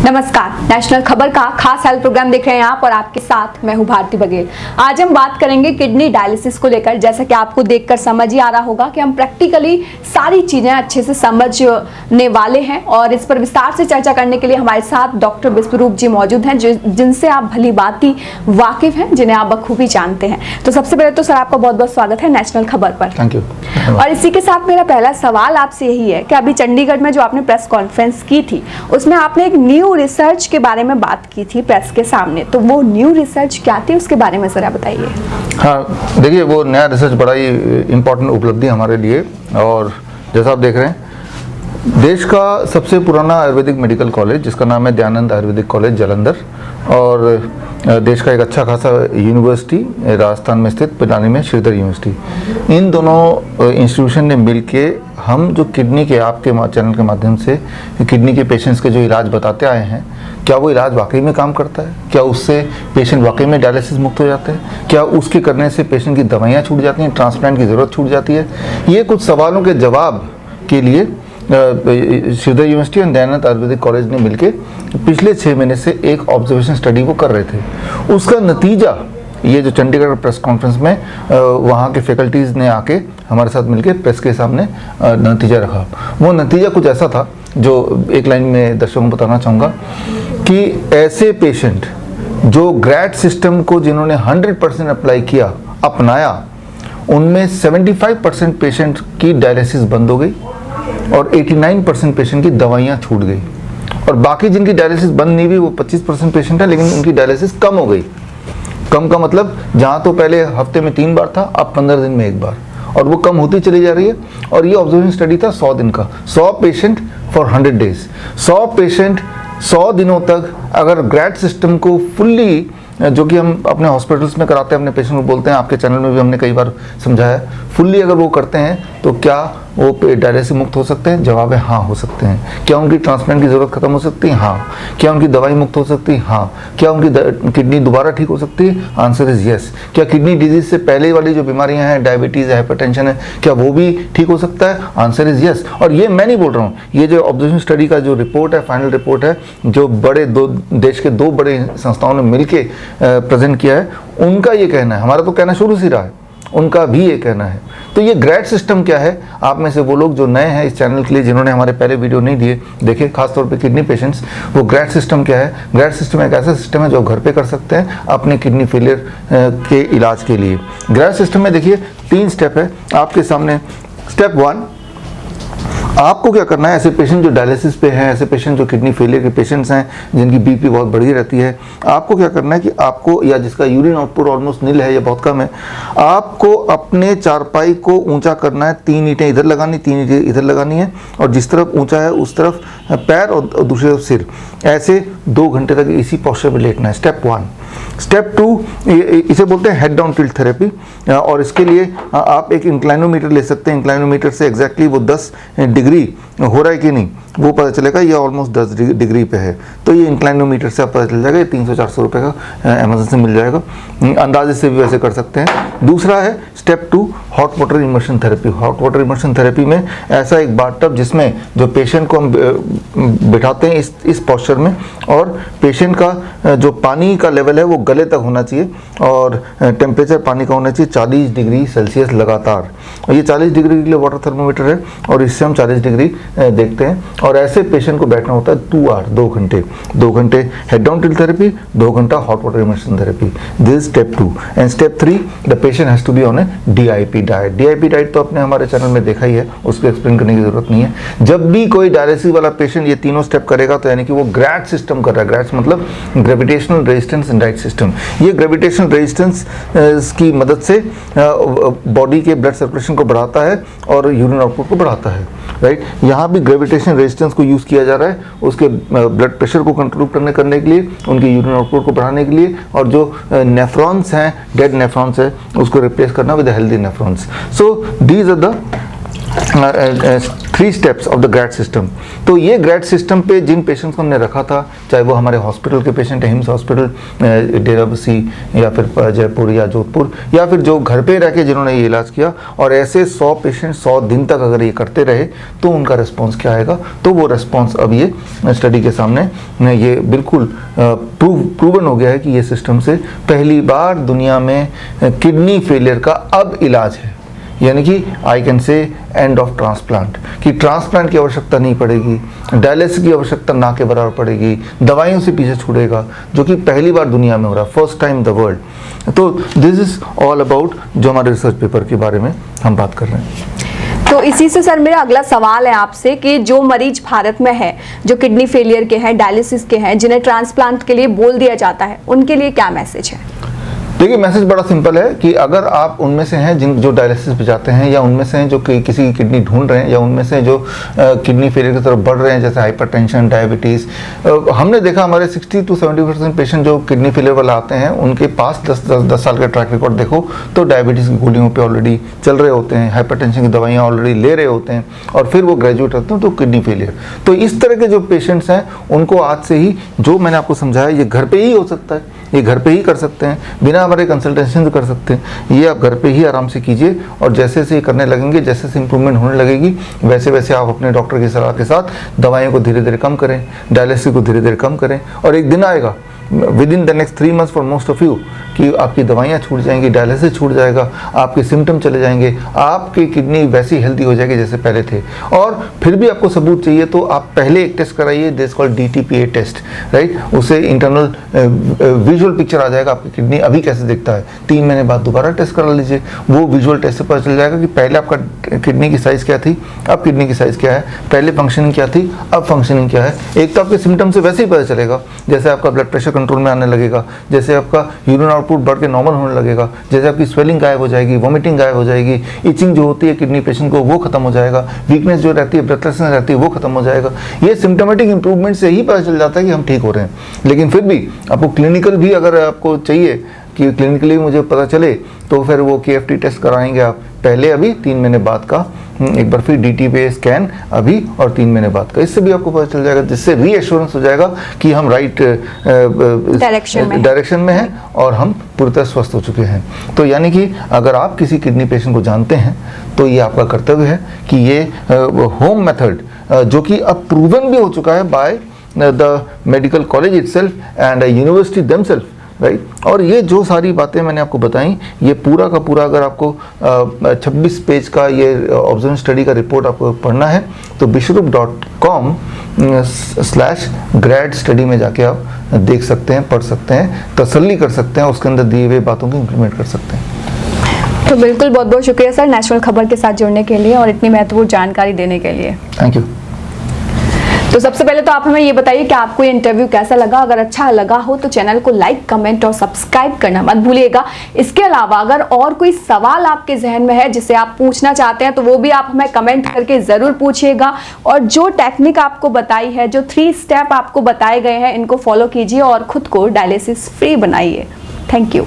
नमस्कार, नेशनल खबर का खास हेल्थ प्रोग्राम देख रहे हैं आप और आपके साथ मैं हूं भारती बघेल। आज हम बात करेंगे किडनी डायलिसिस को लेकर। जैसा कि आपको देखकर समझ ही आ रहा होगा कि हम प्रैक्टिकली सारी चीजें अच्छे से समझने वाले हैं और इस पर विस्तार से चर्चा करने के लिए हमारे साथ डॉक्टर विश्वरूप जी मौजूद हैं, जिनसे आप भली भांति वाकिफ हैं, जिन्हें आप बखूबी जानते हैं। तो सबसे पहले तो सर आपका बहुत बहुत स्वागत है नेशनल खबर पर। Thank you. और इसी के साथ मेरा पहला सवाल आपसे यही है कि अभी चंडीगढ़ में जो आपने प्रेस कॉन्फ्रेंस की थी उसमें आपने एक न्यू रिसर्च के बारे में बात की थी प्रेस के सामने, तो वो न्यू रिसर्च क्या थी उसके बारे में जरा बताइए। हाँ, देखिए वो नया रिसर्च बड़ा ही इम्पोर्टेंट उपलब्धि हमारे लिए। और जैसा आप देख रहे हैं, देश का सबसे पुराना आयुर्वेदिक मेडिकल कॉलेज जिसका नाम है दयानंद आयुर्वेदिक कॉलेज जालंधर, और देश का एक अच्छा खासा यूनिवर्सिटी राजस्थान में स्थित पिलानी में श्रीधर यूनिवर्सिटी, इन दोनों इंस्टीट्यूशन ने मिलके हम जो किडनी के आपके चैनल के माध्यम से किडनी के पेशेंट्स के जो इलाज बताते आए हैं, क्या वो इलाज वाकई में काम करता है? क्या उससे पेशेंट वाकई में डायलिसिस मुक्त हो जाते हैं? क्या उसके करने से पेशेंट की दवाइयाँ छूट जाती हैं, ट्रांसप्लांट की ज़रूरत छूट जाती है? ये कुछ सवालों के जवाब के लिए श्रीधर यूनिवर्सिटी और दयानंद आयुर्वेदिक कॉलेज ने मिलकर पिछले 6 महीने से एक ऑब्जर्वेशन स्टडी को कर रहे थे। उसका नतीजा ये जो चंडीगढ़ प्रेस कॉन्फ्रेंस में वहाँ के फैकल्टीज़ ने आके हमारे साथ मिलकर प्रेस के सामने नतीजा रखा। वो नतीजा कुछ ऐसा था जो एक लाइन में दर्शकों को बताना चाहूँगा कि ऐसे पेशेंट जो ग्रैड सिस्टम को जिन्होंने 100% अप्लाई किया, अपनाया, उनमें 75% पेशेंट की डायलिसिस बंद हो गई और 89% पेशेंट की दवाइयाँ छूट गई। और बाकी जिनकी डायलिसिस बंद नहीं हुई वो 25% पेशेंट है, लेकिन उनकी डायलिसिस कम हो गई। कम का मतलब जहाँ तो पहले हफ्ते में 3 बार था, अब 15 दिन में 1 बार, और वो कम होती चली जा रही है। और ये ऑब्जर्वेशन स्टडी था 100 दिन का, 100 पेशेंट फॉर 100 डेज। 100 पेशेंट 100 दिनों तक अगर ग्रैड सिस्टम को फुल्ली, जो कि हम अपने हॉस्पिटल्स में कराते हैं, अपने पेशेंट को बोलते हैं, आपके चैनल में भी हमने कई बार समझाया, फुल्ली अगर वो करते हैं तो क्या वो डायलिसिस मुक्त हो सकते हैं? जवाब है हाँ, हो सकते हैं। क्या उनकी ट्रांसप्लांट की ज़रूरत खत्म हो सकती है? हाँ। क्या उनकी दवाई मुक्त हो सकती है? हाँ। क्या उनकी किडनी दोबारा ठीक हो सकती है? Answer is yes. क्या किडनी डिजीज से पहले वाली जो बीमारियां हैं, डायबिटीज़ है, हाइपरटेंशन है, क्या वो भी ठीक हो सकता है? Answer is yes. और ये मैं नहीं बोल रहा हूँ, ये जो ऑब्जर्वेशन स्टडी का जो रिपोर्ट है, फाइनल रिपोर्ट है, जो देश के 2 बड़े संस्थाओं ने मिलकर प्रेजेंट किया है, उनका ये कहना है। हमारा तो कहना शुरू से रहा है, उनका भी ये कहना है। तो ये ग्रैड सिस्टम क्या है? आप में से वो लोग जो नए हैं इस चैनल के लिए, जिन्होंने हमारे पहले वीडियो नहीं देखे, खासतौर पे किडनी पेशेंट्स, वो ग्रैड सिस्टम क्या है? ग्रैड सिस्टम एक ऐसा सिस्टम है जो घर पे कर सकते हैं अपने किडनी फेलियर के इलाज के लिए। ग्रैड सिस्टम में देखिए 3 स्टेप है आपके सामने। स्टेप 1, आपको क्या करना है? ऐसे पेशेंट जो डायलिसिस पे हैं, ऐसे पेशेंट जो किडनी फेलियर के पेशेंट्स हैं, जिनकी बीपी बहुत बढ़ी रहती है, आपको क्या करना है कि आपको, या जिसका यूरिन आउटपुट ऑलमोस्ट नील है या बहुत कम है, आपको अपने चारपाई को ऊंचा करना है। 3 ईंटें इधर लगानी, 3 ईंटें इधर लगानी है, और जिस तरफ ऊंचा है उस तरफ पैर और दूसरी तरफ सिर। ऐसे 2 घंटे तक इसी पोस्चर में लेटना है। स्टेप 1। स्टेप 2, इसे बोलते हैं हेड डाउन टिल्ट थेरेपी, और इसके लिए आप एक इंक्लाइनोमीटर ले सकते हैं। इंक्लाइनोमीटर से एग्जैक्टली वो 10 डिग्री हो रहा है कि नहीं वो पता चलेगा। ये ऑलमोस्ट 10 डिग्री पे है, तो ये इंक्लाइनोमीटर से आप पता चल जाएगा। ये 300-400 रुपये का अमेज़न से मिल जाएगा, अंदाजे से भी वैसे कर सकते हैं। दूसरा है step 2, hot water immersion therapy. Hot water immersion therapy में ऐसा एक बाथटब जिसमें जो पेशेंट को हम बिठाते हैं इस पोस्चर में, और पेशेंट का जो पानी का लेवल है वो गले तक होना चाहिए, और टेम्परेचर पानी का होना चाहिए 40 डिग्री सेल्सियस लगातार। और ये 40 डिग्री के लिए वाटर थर्मोमीटर है, और इससे हम 40 डिग्री देखते हैं। और ऐसे पेशेंट को बैठना होता है 2 घंटे। 2 घंटे हेड डाउन टिल्ट थेरेपी, 2 घंटा hot water immersion therapy. This is step 2। And step 3, the patient has to be on a DIP diet. DIP diet तो आपने हमारे चैनल में देखा ही है, उसको एक्सप्लेन करने की जरूरत नहीं है। जब भी कोई डायलिसिस वाला पेशेंट ये तीनों स्टेप करेगा तो यानी कि वो ग्रैड सिस्टम कर रहा है। ग्रैड मतलब gravitational resistance and diet system. ये ग्रेविटेशनल रेजिस्टेंस की मदद से बॉडी के ब्लड सर्कुलेशन को बढ़ाता है और यूरिन आउटपुट को बढ़ाता है, राइट। यहाँ भी ग्रेविटेशन रेजिस्टेंस को यूज़ किया जा रहा है उसके ब्लड प्रेशर को कंट्रोल करने के लिए, उनके यूरिन आउटपुट को बढ़ाने के लिए, और जो नेफ्रॉन्स हैं, डेड नेफ्रॉन्स है, उसको रिप्लेस करना with healthy nephrons. So these are the 3 steps of the grad system. तो ये ग्रैड सिस्टम पे जिन पेशेंट्स को हमने रखा था, चाहे वो हमारे हॉस्पिटल के पेशेंट हैं, हिम्स हॉस्पिटल डेरा बसी या फिर जयपुर या जोधपुर, या फिर जो घर पे रह के जिन्होंने ये इलाज किया, और ऐसे 100 पेशेंट 100 दिन तक अगर ये करते रहे तो उनका रिस्पॉन्स क्या आएगा। तो वो रिस्पॉन्स अब ये स्टडी के सामने ये बिल्कुल प्रूवन हो गया है कि ये सिस्टम से पहली बार दुनिया में किडनी फेलियर का अब इलाज है। यानी कि I can say end of transplant, कि ट्रांसप्लांट की आवश्यकता नहीं पड़ेगी, डायलिसिस की आवश्यकता ना के बराबर पड़ेगी, दवाइयों से पीछे छूटेगा, जो कि पहली बार दुनिया में हो रहा है, फर्स्ट टाइम द वर्ल्ड। तो दिस इज ऑल अबाउट जो हमारे रिसर्च पेपर के बारे में हम बात कर रहे हैं। तो इसी से सर मेरा अगला सवाल है आपसे कि जो मरीज भारत में है, जो किडनी फेलियर के हैं, डायलिसिस के हैं, जिन्हें ट्रांसप्लांट के लिए बोल दिया जाता है, उनके लिए क्या मैसेज है? देखिए, मैसेज बड़ा सिंपल है कि अगर आप उनमें से हैं जिन जो डायलिसिस पे जाते हैं, या उनमें से हैं जो किसी की किडनी ढूंढ रहे हैं, या उनमें से जो किडनी फेलियर की तरफ बढ़ रहे हैं, जैसे हाइपरटेंशन, डायबिटीज़, हमने देखा हमारे 60 to 70% पेशेंट जो किडनी फेलियर वाले आते हैं, उनके पास 10 साल का ट्रैक रिकॉर्ड देखो तो डायबिटीज़ की गोलियों पे ऑलरेडी चल रहे होते हैं, हाइपरटेंशन की दवाइयाँ ऑलरेडी ले रहे होते हैं, और फिर वो ग्रेजुएट होते हैं तो किडनी फेलियर। तो इस तरह के जो पेशेंट्स हैं उनको आज से ही, जो मैंने आपको समझाया, ये घर पे ही हो सकता है, ये घर पे ही कर सकते हैं, बिना हमारे कंसल्टेशन से कर सकते हैं। ये आप घर पे ही आराम से कीजिए, और जैसे जैसे ये करने लगेंगे, जैसे जैसे इंप्रूवमेंट होने लगेगी, वैसे वैसे आप अपने डॉक्टर की सलाह के साथ दवाइयों को धीरे धीरे कम करें, डायलिसिस को धीरे धीरे कम करें, और एक दिन आएगा with in the next 3 months for most of you कि आपकी दवाइयाँ छूट जाएंगी, डायलिसिस छूट जाएगा, आपके सिम्टम चले जाएंगे, आपकी किडनी वैसी हेल्दी हो जाएगी जैसे पहले थे। और फिर भी आपको सबूत चाहिए तो आप पहले एक टेस्ट कराइए, this called DTPA test, right. उससे इंटरनल विजुअल पिक्चर आ जाएगा आपकी किडनी अभी कैसे दिखता है। 3 महीने बाद दोबारा टेस्ट करा लीजिए, वो विजुअल टेस्ट से पता चल जाएगा कि पहले आपका किडनी की साइज़ क्या थी, अब किडनी की साइज़ क्या है, पहले फंक्शनिंग क्या थी, अब फंक्शनिंग क्या है। एक तो आपके सिम्टम से वैसे ही पता चलेगा, जैसे आपका ब्लड प्रेशर कंट्रोल में आने लगेगा, जैसे आपका यूरिन आउटपुट बढ़ के नॉर्मल होने लगेगा, जैसे आपकी स्वेलिंग गायब हो जाएगी, वॉमिटिंग गायब हो जाएगी, इचिंग जो होती है किडनी पेशेंट को वो खत्म हो जाएगा, वीकनेस जो रहती है, ब्रेथलेसनेस रहती है वो खत्म हो जाएगा। ये सिम्टोमेटिक इंप्रूवमेंट से ही पता चल जाता है कि हम ठीक हो रहे हैं। लेकिन फिर भी आपको क्लिनिकल भी अगर आपको चाहिए कि क्लिनिकली मुझे पता चले, तो फिर वो KFT टेस्ट कराएंगे आप पहले, अभी 3 महीने बाद का, एक बार फिर DTPA स्कैन अभी, और 3 महीने बाद का। इससे भी आपको पता चल जाएगा, जिससे रीएश्योरेंस हो जाएगा कि हम राइट डायरेक्शन में हैं और हम पूरी तरह स्वस्थ हो चुके हैं। तो यानी कि अगर आप किसी किडनी पेशेंट को जानते हैं तो ये आपका कर्तव्य है कि ये होम मेथड, जो कि अब प्रूवन भी हो चुका है by the medical college itself and university themselves, right. और ये जो सारी बातें मैंने आपको बताई, ये पूरा का पूरा अगर आपको 26 पेज का ये ऑब्जर्वेशन स्टडी का रिपोर्ट आपको पढ़ना है तो bishrup.com/grad स्टडी में जाके आप देख सकते हैं, पढ़ सकते हैं, तसल्ली कर सकते हैं, उसके अंदर दिए हुए बातों को इम्प्लीमेंट कर सकते हैं। तो बिल्कुल, बहुत बहुत शुक्रिया सर नेशनल खबर के साथ जुड़ने के लिए और इतनी महत्वपूर्ण जानकारी देने के लिए। Thank you. तो सबसे पहले तो आप हमें ये बताइए कि आपको ये इंटरव्यू कैसा लगा। अगर अच्छा लगा हो तो चैनल को लाइक, कमेंट और सब्सक्राइब करना मत भूलिएगा। इसके अलावा अगर और कोई सवाल आपके जहन में है जिसे आप पूछना चाहते हैं तो वो भी आप हमें कमेंट करके ज़रूर पूछिएगा। और जो टेक्निक आपको बताई है, जो 3 स्टेप आपको बताए गए हैं, इनको फॉलो कीजिए और खुद को डायलिसिस फ्री बनाइए। Thank you.